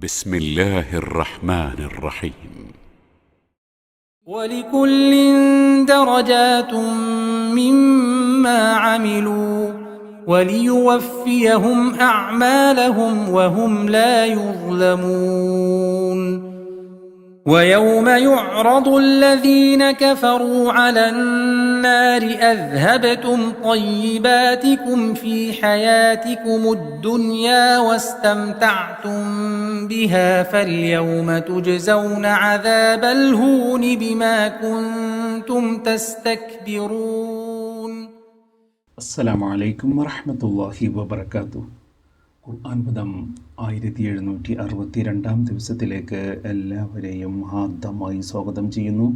بسم الله الرحمن الرحيم. ولكل درجات مما عملوا وليوفيهم أعمالهم وهم لا يظلمون. ويوم يعرض الذين كفروا على النار أذهبتم طيباتكم في حياتكم الدنيا واستمتعتم بها فاليوم تجزون عذاب الهون بما كنتم تستكبرون. അസ്സലാമു അലൈക്കും വറഹ്മത്തുള്ളാഹി വബറകാതുഹു. ഖുർആൻ പദം 1762 ദിവസത്തിലേക്ക് എല്ലാവരെയും ഹാർദമായി സ്വാഗതം ചെയ്യുന്നു.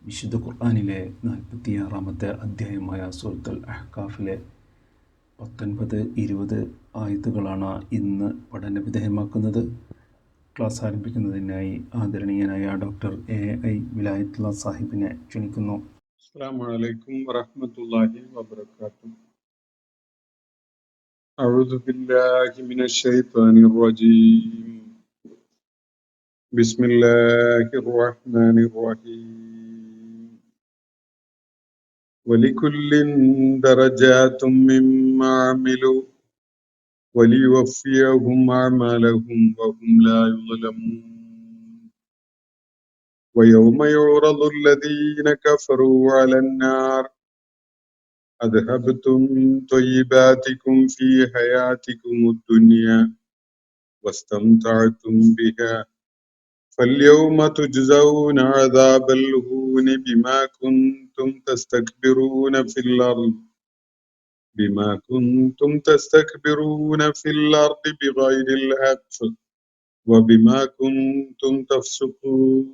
വിശുദ്ധ ഖുർആനിലെ 46-ാമത്തെ അധ്യായമായ സൂറത്തുൽ അഹ്കാഫിലെ 19-20 ആയത്തുകളാണ് ഇന്ന് പഠനവിധേയമാക്കുന്നത്. ക്ലാസ് ആരംഭിക്കുന്നതിനായി ആദരണീയനായ ഡോക്ടർ AI വിലായത്തുള്ള സാഹിബിനെ ക്ഷണിക്കുന്നു. السلام عليكم ورحمة الله وبركاته. أعوذ بالله من الشيطان الرجيم. بسم الله الرحمن الرحيم. ولكل درجات مما عملوا وليوفيهم أعمالهم وهم لا يظلمون. ويوم يعرض الذين كفروا على النار أذهبتم طيباتكم في حياتكم الدنيا واستمتعتم بها فاليوم تجزون عذاب الهون بما كنتم تستكبرون في الأرض بغير الحق وبما كنتم تفسقون.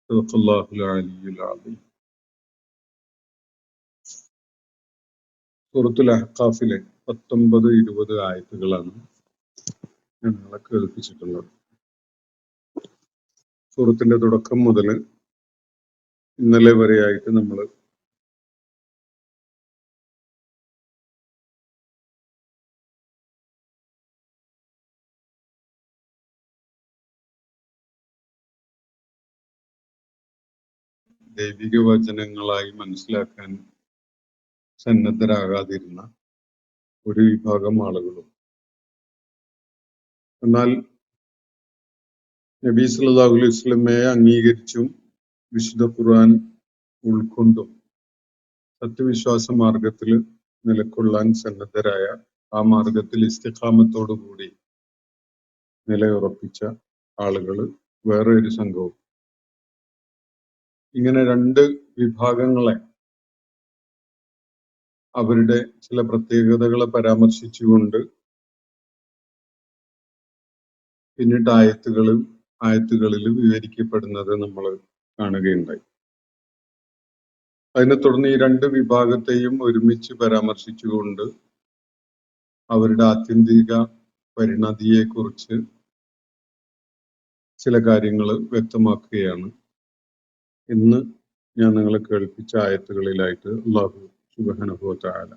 صدق الله العلي العظيم. സൂറത്തുൽ അഹ്ഖാഫിലെ 19-20 ആയത്തുകളാണ് ഞങ്ങളെ കേൾപ്പിച്ചിട്ടുള്ളത്. സൂറത്തിന്റെ തുടക്കം മുതൽ ഇന്നലെ വരെയായിട്ട് നമ്മൾ ദൈവിക വചനങ്ങളായി മനസ്സിലാക്കാൻ സന്നദ്ധരാകാതിരുന്ന ഒരു വിഭാഗം ആളുകളും, എന്നാൽ നബി സല്ലല്ലാഹു അലൈഹി വസല്ലമയെ അംഗീകരിച്ചും വിശുദ്ധ ഖുർആൻ ഉൾക്കൊണ്ടും സത്യവിശ്വാസ മാർഗത്തിൽ നിലകൊള്ളാൻ സന്നദ്ധരായ, ആ മാർഗത്തിൽ ഇസ്തിഖാമത്തോടുകൂടി നിലയുറപ്പിച്ച ആളുകൾ വേറെ ഒരു സംഘവും. ഇങ്ങനെ രണ്ട് വിഭാഗങ്ങളെ അവരുടെ ചില പ്രത്യേകതകളെ പരാമർശിച്ചുകൊണ്ട് പിന്നീട് ആയത്തുകളിൽ വിവരിക്കപ്പെടുന്നത് നമ്മൾ കാണുകയുണ്ടായി. അതിനെ തുടർന്ന് ഈ രണ്ട് വിഭാഗത്തെയും ഒരുമിച്ച് പരാമർശിച്ചുകൊണ്ട് അവരുടെ ആത്യന്തിക പരിണതിയെക്കുറിച്ച് ചില കാര്യങ്ങൾ വ്യക്തമാക്കുകയാണ് ഇന്ന് ഞാൻ നിങ്ങളെ കേൾപ്പിച്ച ആയത്തുകളിലായിട്ട് അല്ലാഹു സുബ്ഹാനഹു വ തആല.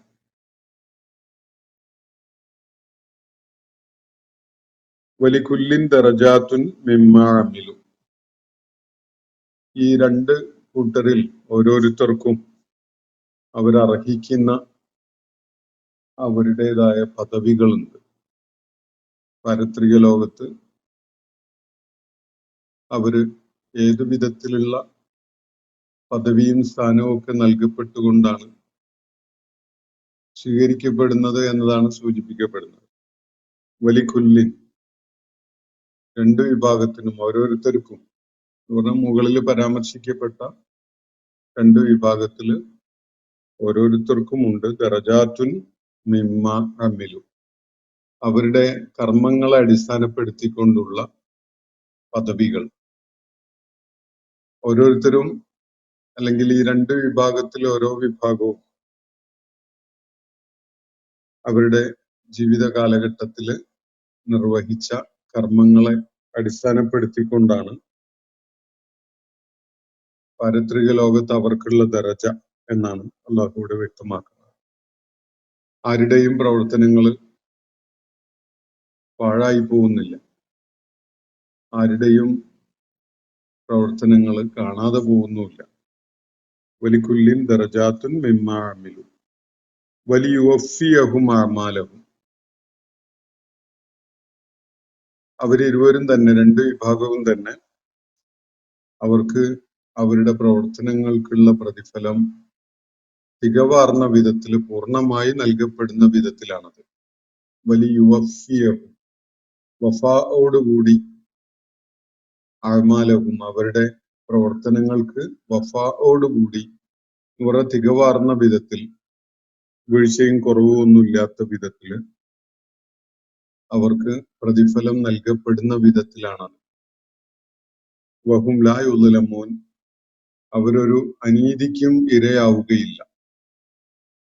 വലികുല്ലിൻ ദറജാത്തുൻ മിമ്മാ അമിലു. ഈ രണ്ട് കൂട്ടരിൽ ഓരോരുത്തർക്കും അവരർഹിക്കുന്ന അവരുടേതായ പദവികളുണ്ട്. പാരത്രിക ലോകത്ത് അവര് ഏതു വിധത്തിലുള്ള പദവിയും സ്ഥാനവും ഒക്കെ നൽകപ്പെട്ടുകൊണ്ടാണ് സ്വീകരിക്കപ്പെടുന്നത് എന്നതാണ് സൂചിപ്പിക്കപ്പെടുന്നത്. വലികുല്ലിൻ, രണ്ട് വിഭാഗത്തിനും ഓരോരുത്തർക്കും മുകളിൽ പരാമർശിക്കപ്പെട്ട രണ്ട് വിഭാഗത്തില് ഓരോരുത്തർക്കും ഉണ്ട് ദറജാത്തുൻ മിമ്മ അമിലു, അവരുടെ കർമ്മങ്ങളെ അടിസ്ഥാനപ്പെടുത്തിക്കൊണ്ടുള്ള പദവികൾ. ഓരോരുത്തരും, അല്ലെങ്കിൽ ഈ രണ്ട് വിഭാഗത്തിൽ ഓരോ വിഭാഗവും അവരുടെ ജീവിത കാലഘട്ടത്തിൽ നിർവഹിച്ച കർമ്മങ്ങളെ അടിസ്ഥാനപ്പെടുത്തിക്കൊണ്ടാണ് പാരത്രിക ലോകത്ത് അവർക്കുള്ള ദറജ എന്നാണ് അല്ലാഹു ഇവിടെ വ്യക്തമാക്കുന്നത്. ആരുടെയും പ്രവർത്തനങ്ങൾ പാഴായി പോകുന്നില്ല. ആരുടെയും പ്രവർത്തനങ്ങൾ കാണാതെ പോകുന്നുമില്ല. വലിക്കുല്ലിൻ ദറജാത്തുൻ മിമ്മാ അമിലു വലിയുവഫിയഹും അഅമാലഹും. അവരിരുവരും തന്നെ, രണ്ട് വിഭാഗവും തന്നെ, അവർക്ക് അവരുടെ പ്രവർത്തനങ്ങൾക്കുള്ള പ്രതിഫലം തികവാർന്ന വിധത്തിൽ, പൂർണ്ണമായി നൽകപ്പെടുന്ന വിധത്തിലാണത്. വലിയുവഫിയഹും, വഫാഓടുകൂടി, അഅമാലഹും, അവരുടെ പ്രവർത്തനങ്ങൾക്ക് വഫാഓടുകൂടി, തികവാർന്ന വിധത്തിൽ, വീഴ്ചയും കുറവൊന്നുമില്ലാത്ത വിധത്തിൽ അവർക്ക് പ്രതിഫലം നൽകപ്പെടുന്ന വിധത്തിലാണ്. വഹും ലാ യുദ്ലമൂൻ, അവരൊരു അനീതിക്കും ഇരയാവുകയില്ല.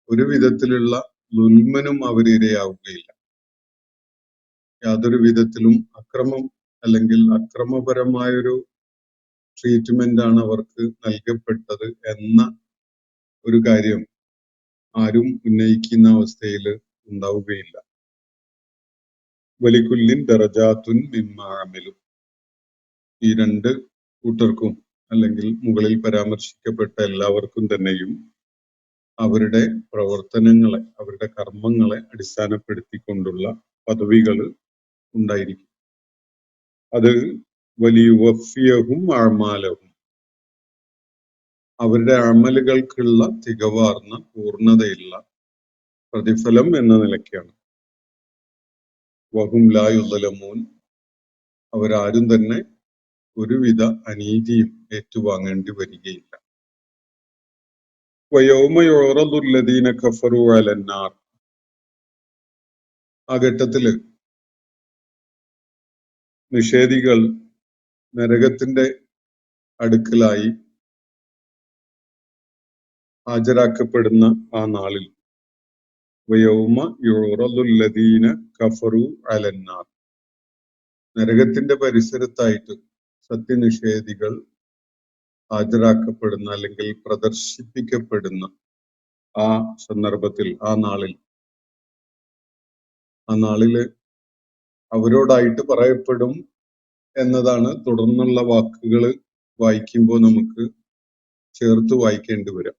ഒരു വിധത്തിലുള്ള ദുൽമനും അവർ ഇരയാവുകയില്ല. യാതൊരു വിധത്തിലും അക്രമം അല്ലെങ്കിൽ അക്രമപരമായൊരു ട്രീറ്റ്മെന്റ് ആണ് അവർക്ക് നൽകപ്പെട്ടത് എന്ന ഒരു കാര്യം ആരും ഉന്നയിക്കുന്ന അവസ്ഥയിൽ ഉണ്ടാവുകയില്ല. വലിക്കുല്ലിൻ ദറജാത്തുൻ മിമ്മാ അമിലു. ഈ രണ്ട് കൂട്ടർക്കും, അല്ലെങ്കിൽ മുകളിൽ പരാമർശിക്കപ്പെട്ട എല്ലാവർക്കും തന്നെയും അവരുടെ പ്രവർത്തനങ്ങളെ, അവരുടെ കർമ്മങ്ങളെ അടിസ്ഥാനപ്പെടുത്തിക്കൊണ്ടുള്ള പദവികൾ ഉണ്ടായിരിക്കും. അത് വലിയുവഫിയഹും അഅമാലഹും, അവരുടെ അമലുകൾക്കുള്ള തികവാർന്ന പൂർണ്ണതയുള്ള പ്രതിഫലം എന്ന നിലയ്ക്കാണ്. വഹും ലാ യുദ്ലമൂൻ, അവരാരും തന്നെ ഒരുവിധ അനീതിയും ഏറ്റുവാങ്ങേണ്ടി വരികയില്ല. വയൗമ യുഅറദു അല്ലദീന കഫറു അലന്നാർ. ആ ഘട്ടത്തില് നിഷേധികൾ നരകത്തിന്റെ അടുക്കലായി ഹാജരാക്കപ്പെടുന്ന ആ നാളിൽ, വയൗമ യുഅറദു അല്ലദീന കഫറു അലന്നാർ, നരകത്തിന്റെ പരിസരത്തായിട്ട് സത്യനിഷേധികൾ ഹാജരാക്കപ്പെടുന്ന അല്ലെങ്കിൽ പ്രദർശിപ്പിക്കപ്പെടുന്ന ആ സന്ദർഭത്തിൽ, ആ നാളില് അവരോടായിട്ട് പറയപ്പെടും എന്നതാണ് തുടർന്നുള്ള വാക്കുകൾ വായിക്കുമ്പോൾ നമുക്ക് ചേർത്ത് വായിക്കേണ്ടി വരും.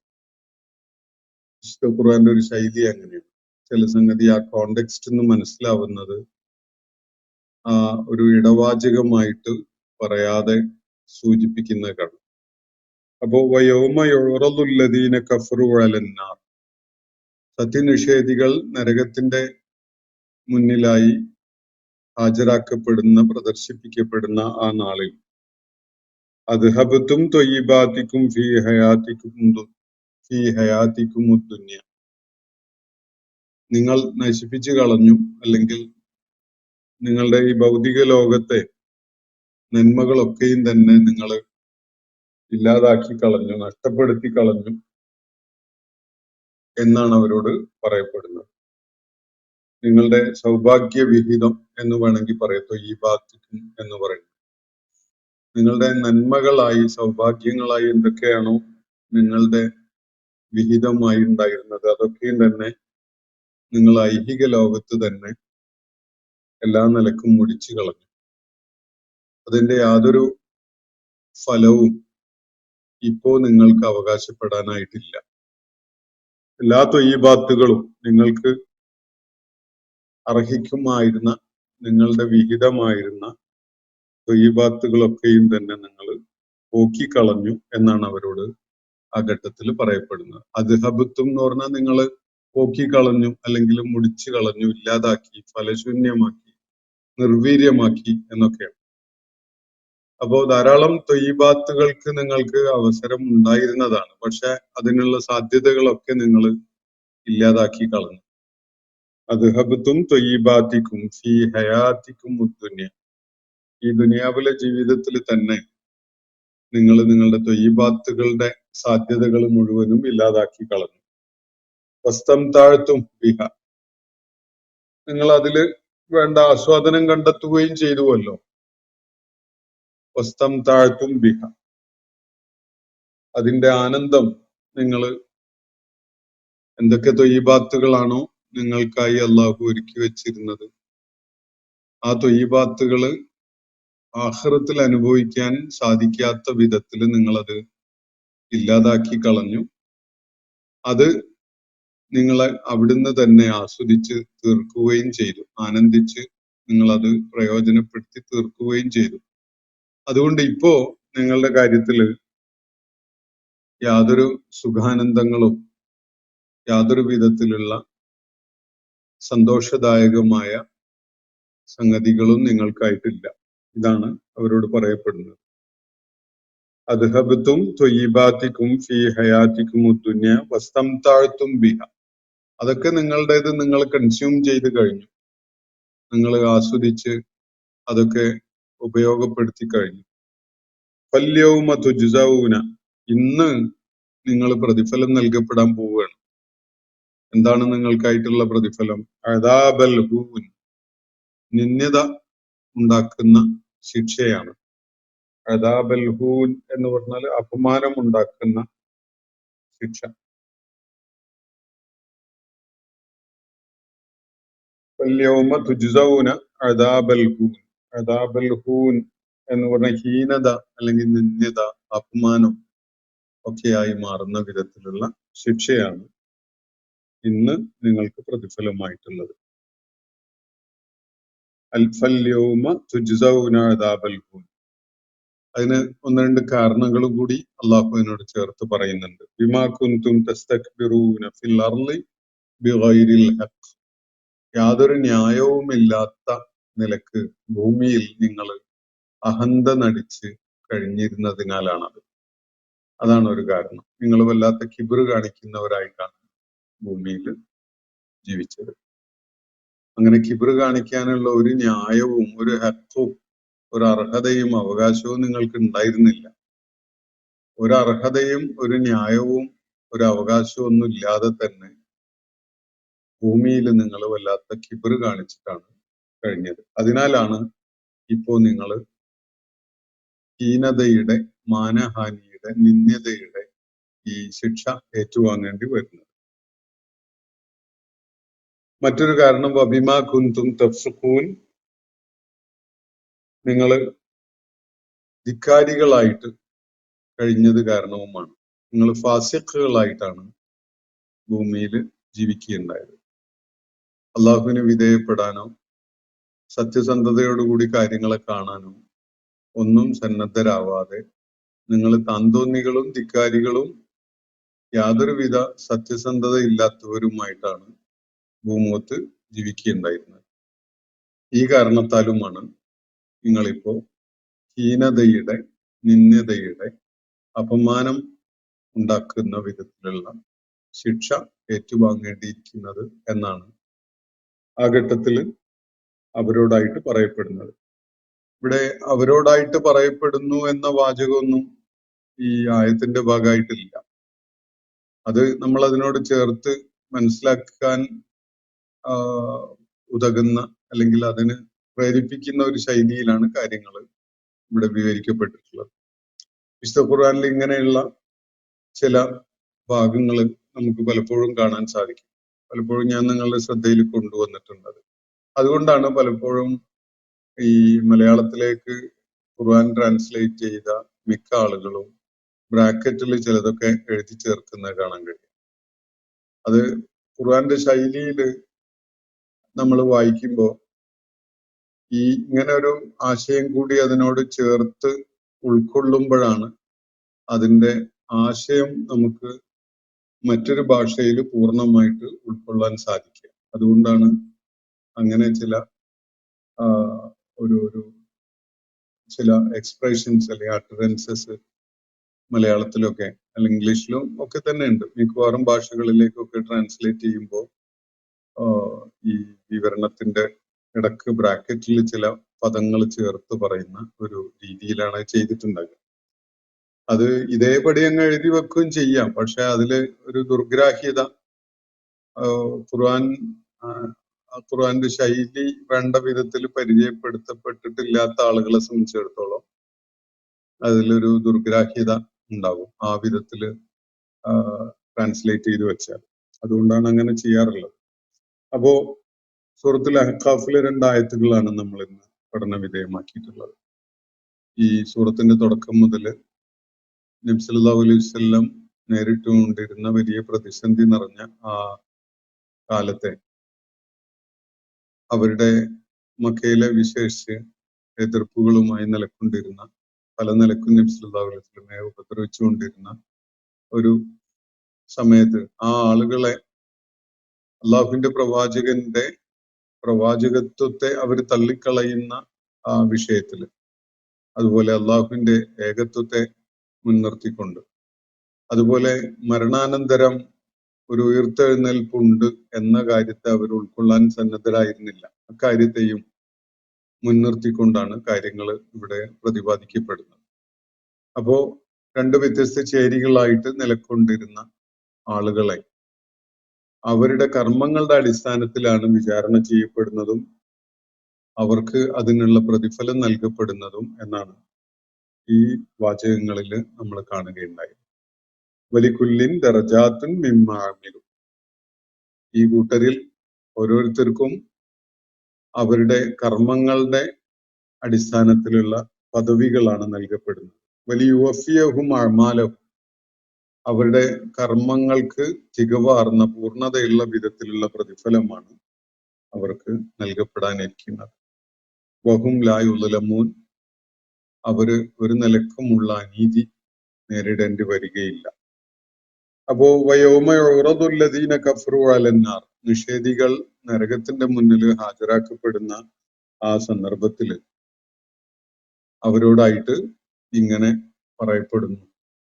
വിശുദ്ധ ഖുർആന്റെ ഒരു ശൈലി അങ്ങനെയാണ്. ചില സംഗതി ആ കോണ്ടെക്സ്റ്റ് എന്ന് മനസ്സിലാവുന്നത് ആ ഒരു ഇടവാചകമായിട്ട് പറയാതെ സൂചിപ്പിക്കുന്നതാണ്. അപ്പോ വയൗമ യുഅറദു അല്ലദീന കഫറു അലന്നാർ, സത്യനിഷേധികൾ നരകത്തിന്റെ മുന്നിലായി ഹാജരാക്കപ്പെടുന്ന, പ്രദർശിപ്പിക്കപ്പെടുന്ന ആ നാളിൽ, അദ്ഹബതും ത്വയ്യിബാതികും ഫീ ഹയാതികും ദുനിയ, നിങ്ങൾ നശിപ്പിച്ചു കളഞ്ഞു, അല്ലെങ്കിൽ നിങ്ങളുടെ ഈ ഭൗതിക ലോകത്തെ നന്മകളൊക്കെയും തന്നെ നിങ്ങൾ ഇല്ലാതാക്കി കളഞ്ഞു, നഷ്ടപ്പെടുത്തി കളഞ്ഞു എന്നാണ് അവരോട് പറയപ്പെടുന്നത്. നിങ്ങളുടെ സൗഭാഗ്യ വിഹിതം എന്ന് വേണമെങ്കിൽ പറയാം, ത്വയ്യിബാതികും എന്ന് പറയും. നിങ്ങളുടെ നന്മകളായി, സൗഭാഗ്യങ്ങളായി എന്തൊക്കെയാണോ നിങ്ങളുടെ വിഹിതമായി ഉണ്ടായിരുന്നത്, അതൊക്കെയും തന്നെ നിങ്ങൾ ഐഹിക ലോകത്ത് തന്നെ എല്ലാ നിലക്കും മുടിച്ചു കളഞ്ഞു. അതിന്റെ യാതൊരു ഫലവും ഇപ്പോ നിങ്ങൾക്ക് അവകാശപ്പെടാനായിട്ടില്ല. എല്ലാ ത്വയ്യിബാത്തുകളും, നിങ്ങൾക്ക് അർഹിക്കുമായിരുന്ന, നിങ്ങളുടെ വിഹിതമായിരുന്ന ത്വയ്യിബാത്തുകളൊക്കെയും തന്നെ നിങ്ങൾ പോക്കിക്കളഞ്ഞു എന്നാണ് അവരോട് ആ ഘട്ടത്തിൽ പറയപ്പെടുന്നത്. അദ്ഹബത്തും എന്ന് പറഞ്ഞാൽ നിങ്ങൾ പോക്കിക്കളഞ്ഞു, അല്ലെങ്കിൽ മുടിച്ചു കളഞ്ഞു, ഇല്ലാതാക്കി, ഫലശൂന്യമാക്കി, നിർവീര്യമാക്കി എന്നൊക്കെയാണ്. അപ്പോ ധാരാളം ത്വയ്യിബാത്തുകൾക്ക് നിങ്ങൾക്ക് അവസരം ഉണ്ടായിരുന്നതാണ്. പക്ഷെ അതിനുള്ള സാധ്യതകളൊക്കെ നിങ്ങൾ ഇല്ലാതാക്കി കളഞ്ഞു. അദ്ഹബത്തും ത്വയ്യിബാതികും ഫീ ഹയാതികും ദുനിയ, ഈ ദുനിയാവിലെ ജീവിതത്തിൽ തന്നെ നിങ്ങൾ നിങ്ങളുടെ ത്വയ്യിബാത്തുകളുടെ സാധ്യതകൾ മുഴുവനും ഇല്ലാതാക്കി കളഞ്ഞു. വസ്തംതഅ്തും ബിഹ, നിങ്ങൾ അതില് വേണ്ട ആസ്വാദനം കണ്ടെത്തുകയും ചെയ്തുവല്ലോ. വസ്തംതഅ്തും ബിഹ, അതിന്റെ ആനന്ദം നിങ്ങൾ, എന്തൊക്കെ ത്വയ്യിബാത്തുകളാണോ നിങ്ങൾക്കായി അള്ളാഹു ഒരുക്കി വെച്ചിരുന്നത് ആ തൊയ്യബാത്തുകള് ആഖിറത്തിൽ അനുഭവിക്കാൻ സാധിക്കാത്ത വിധത്തിൽ നിങ്ങളത് ഇല്ലാതാക്കി കളഞ്ഞു. അത് നിങ്ങളെ അവിടുന്ന് തന്നെ ആസ്വദിച്ച് തീർക്കുകയും ചെയ്തു. ആനന്ദിച്ച് നിങ്ങളത് പ്രയോജനപ്പെടുത്തി തീർക്കുകയും ചെയ്തു. അതുകൊണ്ട് ഇപ്പോ നിങ്ങളുടെ കാര്യത്തില് യാതൊരു സുഖാനന്ദങ്ങളും യാതൊരു വിധത്തിലുള്ള സന്തോഷദായകമായ സംഗതികളും നിങ്ങൾക്കായിട്ടില്ല. ഇതാണ് അവരോട് പറയപ്പെടുന്നത്. അദ്ഹബ്തും ത്വയ്യിബാതികും ഫീ ഹയാതികും ദുനിയ വസ്തംതഅതും ബിഹ. അതൊക്കെ നിങ്ങളുടേത്, നിങ്ങൾ കൺസ്യൂം ചെയ്ത് കഴിഞ്ഞു, നിങ്ങൾ ആസ്വദിച്ച് അതൊക്കെ ഉപയോഗപ്പെടുത്തി കഴിഞ്ഞു. ഫല്യൗമ തുജ്സൗന, ഇന്ന് നിങ്ങൾ പ്രതിഫലം നൽകപ്പെടാൻ പോവുകയാണ്. എന്താണ് നിങ്ങൾക്കായിട്ടുള്ള പ്രതിഫലം? അദാബൽ ഹൂൻ, നിന്ദ്യത ഉണ്ടാക്കുന്ന ശിക്ഷയാണ്. അദാബൽ ഹൂൻ എന്ന് പറഞ്ഞാൽ അപമാനം ഉണ്ടാക്കുന്ന ശിക്ഷ. ഫല്യൗമ തുജ്സൗന അദാബൽ ഹൂൻ. അദാബൽ ഹൂൻ എന്ന് പറഞ്ഞ ഹീനത അല്ലെങ്കിൽ നിന്ദ്യത, അപമാനം ഒക്കെയായി മാറുന്ന വിധത്തിലുള്ള ശിക്ഷയാണ് ഇന്ന് നിങ്ങൾക്ക് പ്രതിഫലമായിട്ടുള്ളത്. അൽഫല്യൗമ തുജ്സൗന അദാബൽ ഹൂൻ. അതിന് ഒന്ന് രണ്ട് കാരണങ്ങൾ കൂടി അള്ളാഹു അതിനോട് ചേർത്ത് പറയുന്നുണ്ട്. ബിമാ കുൻതും തസ്തക്ബിറൂന ഫിൽ അർളി ബിഗൈരിൽ ഹഖ്. യാതൊരു ന്യായവുമില്ലാത്ത നിലക്ക് ഭൂമിയിൽ നിങ്ങൾ അഹന്ത നടിച്ച് കഴിഞ്ഞിരുന്നതിനാലാണത്. അതാണ് ഒരു കാരണം. നിങ്ങൾ വല്ലാത്ത കിബിർ കാണിക്കുന്നവരായിട്ടാണ് ഭൂമിയിൽ ജീവിച്ചത്. അങ്ങനെ കിബിർ കാണിക്കാനുള്ള ഒരു ന്യായവും ഒരു ഹക്കും ഒരു അർഹതയും അവകാശവും നിങ്ങൾക്ക് ഉണ്ടായിരുന്നില്ല. ഒരു അർഹതയും ഒരു ന്യായവും ഒരു അവകാശവും ഒന്നും ഇല്ലാതെ തന്നെ ഭൂമിയിൽ നിങ്ങൾ വല്ലാത്ത കിബിർ കാണിച്ചിട്ടാണ് കഴിഞ്ഞത്. അതിനാലാണ് ഇപ്പോ നിങ്ങൾ ഹീനതയുടെ, മാനഹാനിയുടെ, നിന്ദ്യതയുടെ ഈ ശിക്ഷ ഏറ്റുവാങ്ങേണ്ടി വരുന്നത്. മറ്റൊരു കാരണം വബിമാ കുൻതും തഫ്സുഖൂൻ, നിങ്ങൾ ധിക്കാരികളായിട്ട് കഴിഞ്ഞത് കാരണവുമാണ്. നിങ്ങൾ ഫാസിഖുകളായിട്ടാണ് ഭൂമിയിൽ ജീവിക്കുകയുണ്ടായത്. അള്ളാഹുവിന് വിധേയപ്പെടാനോ സത്യസന്ധതയോടുകൂടി കാര്യങ്ങളെ കാണാനോ ഒന്നും സന്നദ്ധരാവാതെ നിങ്ങൾ താന്തോന്നികളും ധിക്കാരികളും യാതൊരുവിധ സത്യസന്ധത ഇല്ലാത്തവരുമായിട്ടാണ് ഭൂമുഖത്ത് ജീവിക്കുകയുണ്ടായിരുന്നത്. ഈ കാരണത്താലുമാണ് നിങ്ങളിപ്പോ ഹീനതയുടെ, നിന്ദ്യതയുടെ, അപമാനം ഉണ്ടാക്കുന്ന വിധത്തിലുള്ള ശിക്ഷ ഏറ്റുവാങ്ങേണ്ടിയിരിക്കുന്നത് എന്നാണ് ആ ഘട്ടത്തിൽ അവരോടായിട്ട് പറയപ്പെടുന്നത്. ഇവിടെ അവരോടായിട്ട് പറയപ്പെടുന്നു എന്ന വാചകമൊന്നും ഈ ആയത്തിന്റെ ഭാഗമായിട്ടില്ല. അത് നമ്മൾ അതിനോട് ചേർത്ത് മനസ്സിലാക്കാൻ ഉതകുന്ന അല്ലെങ്കിൽ അതിന് പ്രേരിപ്പിക്കുന്ന ഒരു ശൈലിയിലാണ് കാര്യങ്ങൾ ഇവിടെ വിവരിക്കപ്പെട്ടിട്ടുള്ളത്. വിശുദ്ധ ഖുർആനിൽ ഇങ്ങനെയുള്ള ചില ഭാഗങ്ങൾ നമുക്ക് പലപ്പോഴും കാണാൻ സാധിക്കും. പലപ്പോഴും ഞാൻ നിങ്ങളുടെ ശ്രദ്ധയിൽ കൊണ്ടുവന്നിട്ടുള്ളത്. അതുകൊണ്ടാണ് പലപ്പോഴും ഈ മലയാളത്തിലേക്ക് ഖുർആൻ ട്രാൻസ്ലേറ്റ് ചെയ്ത മിക്ക ആളുകളും ബ്രാക്കറ്റിൽ ചിലതൊക്കെ എഴുതി ചേർക്കുന്നത് കാണാൻ കഴിയും. അത് ഖുർആന്റെ ശൈലിയിൽ നമ്മൾ വായിക്കുമ്പോൾ ഈ ഇങ്ങനെ ഒരു ആശയം കൂടി അതിനോട് ചേർത്ത് ഉൾക്കൊള്ളുമ്പോഴാണ് അതിൻ്റെ ആശയം നമുക്ക് മറ്റൊരു ഭാഷയിൽ പൂർണ്ണമായിട്ട് ഉൾക്കൊള്ളാൻ സാധിക്കുക. അതുകൊണ്ടാണ് അങ്ങനെ ചില ചില എക്സ്പ്രഷൻസ് അല്ലെങ്കിൽ അട്ടറൻസസ് മലയാളത്തിലൊക്കെ അല്ലെങ്കിൽ ഇംഗ്ലീഷിലും ഒക്കെ തന്നെ ഉണ്ട്. മിക്കവാറും ഭാഷകളിലേക്കൊക്കെ ട്രാൻസ്ലേറ്റ് ചെയ്യുമ്പോൾ ഈ വിവരണത്തിന്റെ ഇടക്ക് ബ്രാക്കറ്റിൽ ചില പദങ്ങൾ ചേർത്ത് പറയുന്ന ഒരു രീതിയിലാണ് ചെയ്തിട്ടുണ്ടാകുക. അത് ഇതേപടി അങ്ങ് എഴുതി വെക്കുകയും ചെയ്യാം. പക്ഷെ അതില് ഒരു ദുർഗ്രാഹ്യത ഖുർആന്റെ ശൈലി വേണ്ട വിധത്തിൽ പരിചയപ്പെടുത്തപ്പെട്ടിട്ടില്ലാത്ത ആളുകളെ സംബന്ധിച്ചിടത്തോളം അതിലൊരു ദുർഗ്രാഹ്യത ഉണ്ടാകും ആ വിധത്തില് ട്രാൻസ്ലേറ്റ് ചെയ്ത് വെച്ചാൽ. അതുകൊണ്ടാണ് അങ്ങനെ ചെയ്യാറുള്ളത്. അപ്പോ സൂറത്തുൽ അഹ്ഖാഫിലെ 2 ആയത്തുകളാണ് നമ്മൾ ഇന്ന് പഠന വിധേയമാക്കിയിട്ടുള്ളത്. ഈ സൂറത്തിന്റെ തുടക്കം മുതൽ നബി സല്ലല്ലാഹു അലൈഹി വസല്ലം നേരിട്ടുകൊണ്ടിരുന്ന വലിയ പ്രതിസന്ധി നിറഞ്ഞ ആ കാലത്തെ അവരുടെ മക്കയിലെ വിശേഷിച്ച് എതിർപ്പുകളുമായി നിലക്കൊണ്ടിരുന്ന പല നിലക്കും നബി സല്ലല്ലാഹു അലൈഹി വസല്ലമയെ ഉപദ്രവിച്ചുകൊണ്ടിരുന്ന ഒരു സമയത്ത് ആ ആളുകളെ അള്ളാഹുവിന്റെ പ്രവാചകന്റെ പ്രവാചകത്വത്തെ അവർ തള്ളിക്കളയുന്ന ആ വിഷയത്തില്, അതുപോലെ അള്ളാഹുവിന്റെ ഏകത്വത്തെ മുൻനിർത്തിക്കൊണ്ട്, അതുപോലെ മരണാനന്തരം ഒരു ഉയർത്തെഴുന്നേൽപ്പുണ്ട് എന്ന കാര്യത്തെ അവർ ഉൾക്കൊള്ളാൻ സന്നദ്ധരായിരുന്നില്ല. അക്കാര്യത്തെയും മുൻനിർത്തിക്കൊണ്ടാണ് കാര്യങ്ങൾ ഇവിടെ പ്രതിപാദിക്കപ്പെടുന്നത്. അപ്പോ 2 വ്യത്യസ്ത ചേരികളായിട്ട് നിലക്കൊണ്ടിരുന്ന ആളുകളെ അവരുടെ കർമ്മങ്ങളുടെ അടിസ്ഥാനത്തിലാണ് വിചാരണ ചെയ്യപ്പെടുന്നതും അവർക്ക് അതിനുള്ള പ്രതിഫലം നൽകപ്പെടുന്നതും എന്നാണ് ഈ വാചകങ്ങളിൽ നമ്മൾ കാണുകയുണ്ടായി. വലികുല്ലിൻ ദറജാത്തുൻ മിമ്മാ അമിലു. ഈ കൂട്ടരിൽ ഓരോരുത്തർക്കും അവരുടെ കർമ്മങ്ങളുടെ അടിസ്ഥാനത്തിലുള്ള പദവികളാണ് നൽകപ്പെടുന്നത്. വലിയുവഫിയഹും അഅ്മാലഹും. അവരുടെ കർമ്മങ്ങൾക്ക് തികവാർന്ന പൂർണ്ണതയുള്ള വിധത്തിലുള്ള പ്രതിഫലമാണ് അവർക്ക് നൽകപ്പെടാനിരിക്കുന്നത്. വഹും ലാ യുളമൂൻ. അവര് ഒരു നിലക്കുമുള്ള അനീതി നേരിടേണ്ടി വരികയില്ല. അപ്പോ വയൗമ യുറദുല്ലദീന കഫറു അലന്നാർ. നിഷേധികൾ നരകത്തിന്റെ മുന്നിൽ ഹാജരാക്കപ്പെടുന്ന ആ സന്ദർഭത്തില് അവരോടായിട്ട് ഇങ്ങനെ പറയപ്പെടുന്നു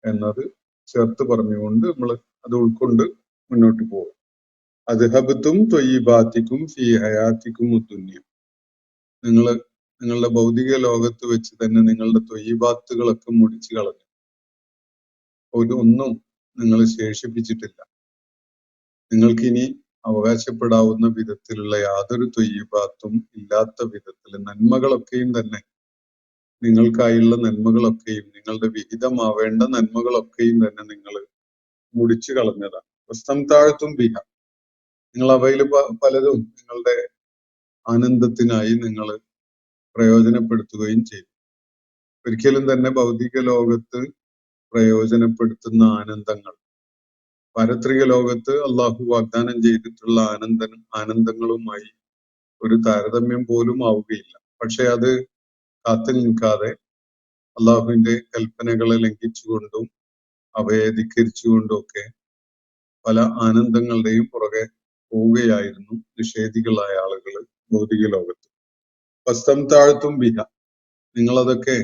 എന്നത് ചേർത്ത് പറഞ്ഞുകൊണ്ട് നമ്മൾ അത് ഉൾക്കൊണ്ട് മുന്നോട്ട് പോകും. അദ്ഹബത്തും ത്വയ്യിബാത്തിക്കും ഫീ ഹയാത്തിക്കും ദുനിയ. നിങ്ങളുടെ ഭൗതിക ലോകത്ത് വെച്ച് തന്നെ നിങ്ങളുടെ ത്വയ്യിബാത്തുകളൊക്കെ മുടിച്ചു കളഞ്ഞു. ഒന്നും നിങ്ങൾ ശേഷിപ്പിച്ചിട്ടില്ല. നിങ്ങൾക്കിനി അവകാശപ്പെടാവുന്ന വിധത്തിലുള്ള യാതൊരു ത്വയ്യിബാത്തും ഇല്ലാത്ത വിധത്തിൽ നന്മകളൊക്കെയും തന്നെ, നിങ്ങൾക്കായുള്ള നന്മകളൊക്കെയും, നിങ്ങളുടെ വിഹിതമാവേണ്ട നന്മകളൊക്കെയും തന്നെ നിങ്ങൾ മുടിച്ചു കളഞ്ഞതാണ്. പ്രസ്തം താഴ്ത്തും ബിഹ. നിങ്ങൾ അവയിൽ പലതും നിങ്ങളുടെ ആനന്ദത്തിനായി നിങ്ങൾ പ്രയോജനപ്പെടുത്തുകയും ചെയ്തു. ഒരിക്കലും തന്നെ ഭൗതിക ലോകത്ത് പ്രയോജനപ്പെടുത്തുന്ന ആനന്ദങ്ങൾ പാരത്രിക ലോകത്ത് അള്ളാഹു വാഗ്ദാനം ചെയ്തിട്ടുള്ള ആനന്ദങ്ങളുമായി ഒരു താരതമ്യം പോലും ആവുകയില്ല. പക്ഷെ അത് കാത്തു നിൽക്കാതെ അള്ളാഹുവിന്റെ കൽപ്പനകളെ ലംഘിച്ചുകൊണ്ടും അവയെ ധിക്കരിച്ചുകൊണ്ടും ഒക്കെ പല ആനന്ദങ്ങളുടെയും പുറകെ പോവുകയായിരുന്നു നിഷേധികളായ ആളുകൾ ഭൗതിക ലോകത്ത്. വസ്തം താഴ്ത്തും ബിഹ. നിങ്ങളതൊക്കെ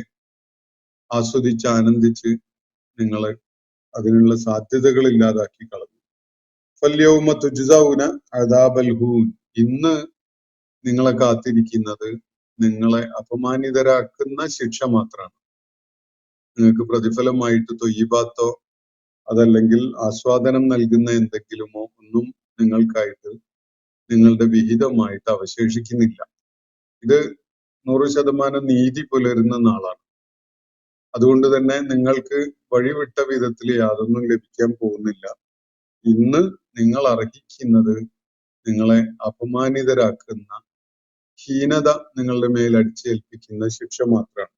ആസ്വദിച്ച് ആനന്ദിച്ച് നിങ്ങളെ അതിനുള്ള സാധ്യതകൾ ഇല്ലാതാക്കി കളഞ്ഞു. ഫല്യൗമ തുജ്സൗന അദാബൽ ഹൂൻ. ഇന്ന് നിങ്ങളെ കാത്തിരിക്കുന്നത് നിങ്ങളെ അപമാനിതരാക്കുന്ന ശിക്ഷ മാത്രമാണ്. നിങ്ങൾക്ക് പ്രതിഫലമായിട്ട് തൊയ്യിബാത്തോ അതല്ലെങ്കിൽ ആസ്വാദനം നൽകുന്ന എന്തെങ്കിലുമോ ഒന്നും നിങ്ങൾക്കായിട്ട് നിങ്ങളുടെ വിഹിതമായിട്ട് അവശേഷിക്കുന്നില്ല. ഇത് 100% നീതി പുലരുന്ന നാളാണ്. അതുകൊണ്ട് തന്നെ നിങ്ങൾക്ക് വഴിവിട്ട വിധത്തിൽ യാതൊന്നും ലഭിക്കാൻ പോകുന്നില്ല. ഇന്ന് നിങ്ങൾ അർഹിക്കുന്നത് നിങ്ങളെ അപമാനിതരാക്കുന്ന, ഹീനത നിങ്ങളുടെ മേൽ അടിച്ചേൽപ്പിക്കുന്ന ശിക്ഷ മാത്രമാണ്.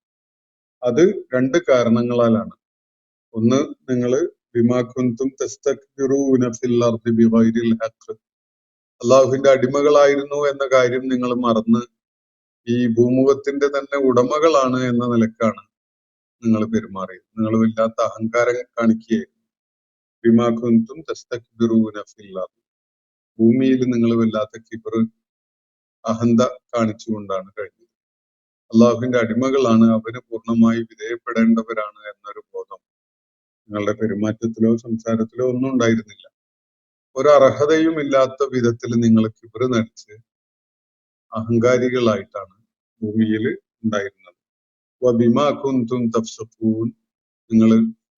അത് 2 കാരണങ്ങളാലാണ്. ഒന്ന്, നിങ്ങൾ ബിമാ കുൻതും തസ്തക്ബിറൂന ഫിൽ അർദി ബിഗൈരിൽ ഹഖ്. അള്ളാഹുവിന്റെ അടിമകളായിരുന്നു എന്ന കാര്യം നിങ്ങൾ മറന്ന് ഈ ഭൂമുഖത്തിന്റെ തന്നെ ഉടമകളാണ് എന്ന നിലക്കാണ് നിങ്ങൾ പെരുമാറിയത്. നിങ്ങൾ വല്ലാത്ത അഹങ്കാരം കാണിക്കുകയായിരുന്നു. ബിമാ കുൻതും തസ്തക്ബിറൂന ഫിൽ അർദി. ഭൂമിയിൽ നിങ്ങൾ വല്ലാത്ത കിബർ, അഹന്ത കാണിച്ചുകൊണ്ടാണ് കഴിഞ്ഞത്. അള്ളാഹുവിന്റെ അടിമകളാണ്, അവന് പൂർണ്ണമായി വിധേയപ്പെടേണ്ടവരാണ് എന്നൊരു ബോധം നിങ്ങളുടെ പെരുമാറ്റത്തിലോ സംസാരത്തിലോ ഒന്നും ഉണ്ടായിരുന്നില്ല. ഒരു അർഹതയും ഇല്ലാത്ത വിധത്തിൽ നിങ്ങൾ കിബർ നടിച്ച് അഹങ്കാരികളായിട്ടാണ് ഭൂമിയിൽ ഉണ്ടായിരുന്നത്. വബിമാ കുൻതും തഫ്സഖൂൻ. നിങ്ങൾ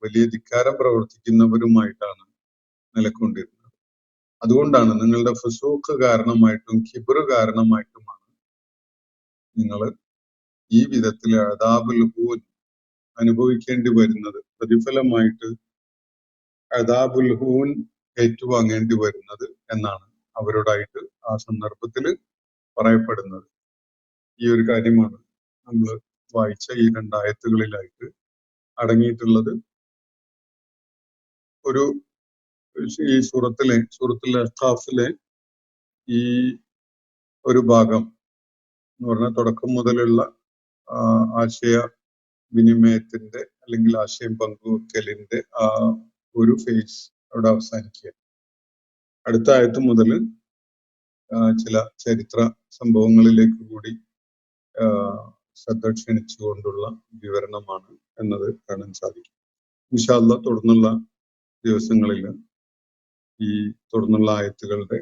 വലിയ ധിക്കാരം പ്രവർത്തിക്കുന്നവരുമായിട്ടാണ് നിലക്കൊണ്ടിരുന്നത്. അതുകൊണ്ടാണ് നിങ്ങളുടെ ഫുസൂഖ് കാരണമായിട്ടും കിബർ കാരണമായിട്ടുമാണ് നിങ്ങൾ ഈ വിധത്തിൽ അദാബുൽ ഹൂൻ അനുഭവിക്കേണ്ടി വരുന്നത്, പ്രതിഫലമായിട്ട് അദാബുൽ ഹൂൻ ഏറ്റുവാങ്ങേണ്ടി വരുന്നത് എന്നാണ് അവരോടായിട്ട് ആ സന്ദർഭത്തിൽ പറയപ്പെടുന്നത്. ഈ ഒരു കാര്യമാണ് നമ്മൾ വായിച്ച ഈ 2 ആയത്തുകളിലായിട്ട് അടങ്ങിയിട്ടുള്ളത്. ഒരു ഈ സൂറത്തുൽ അഹ്ഖാഫിലെ ഈ ഒരു ഭാഗം എന്ന് പറഞ്ഞാൽ തുടക്കം മുതലുള്ള ആശയ വിനിമയത്തിന്റെ അല്ലെങ്കിൽ ആശയം പങ്കുവെക്കലിന്റെ ആ ഒരു ഫേസ് അവിടെ അവസാനിക്കുക. അടുത്ത ആയത്ത് മുതൽ ചില ചരിത്ര സംഭവങ്ങളിലേക്ക് കൂടി ശ്രദ്ധ ക്ഷണിച്ചുകൊണ്ടുള്ള വിവരണമാണ് എന്നത് കാണാൻ സാധിക്കും. ഇൻഷാ അല്ലാഹ് തുടർന്നുള്ള ദിവസങ്ങളിൽ ഈ തുടർന്നുള്ള ആയത്തുകളുടെ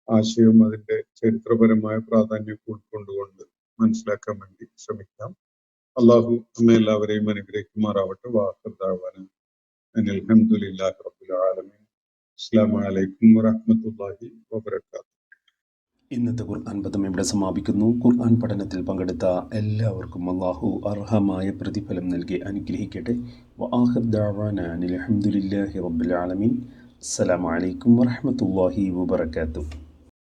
ആശയവും അതിന്റെ ചരിത്രപരമായ പ്രാധാന്യം ഉൾക്കൊണ്ടുകൊണ്ട് മനസ്സിലാക്കാൻ വേണ്ടി ശ്രമിക്കാം. അള്ളാഹു നമ്മെ എല്ലാവരെയും അനുഗ്രഹിക്കുമാറാവട്ടെ. വാഖിർ ദഅവാന അനിൽ ഹംദുലില്ലാഹി റബ്ബിൽ ആലമീൻ. അസ്സലാമു അലൈക്കും വറഹ്മത്തുള്ളാഹി വബറകാതുഹു. ഇന്നത്തെ ഖുർആൻ പദം ഇവിടെ സമാപിക്കുന്നു. ഖുർആൻ പഠനത്തിൽ പങ്കെടുത്ത എല്ലാവർക്കും അല്ലാഹു അർഹമായ പ്രതിഫലം നൽകി അനുഗ്രഹിക്കട്ടെ. വആഖിർ ദഅവാന അനിൽ ഹംദുലില്ലാഹി റബ്ബിൽ ആലമീൻ. അസ്സലാമു അലൈക്കും വറഹ്മത്തുള്ളാഹി വബറകാതുഹു.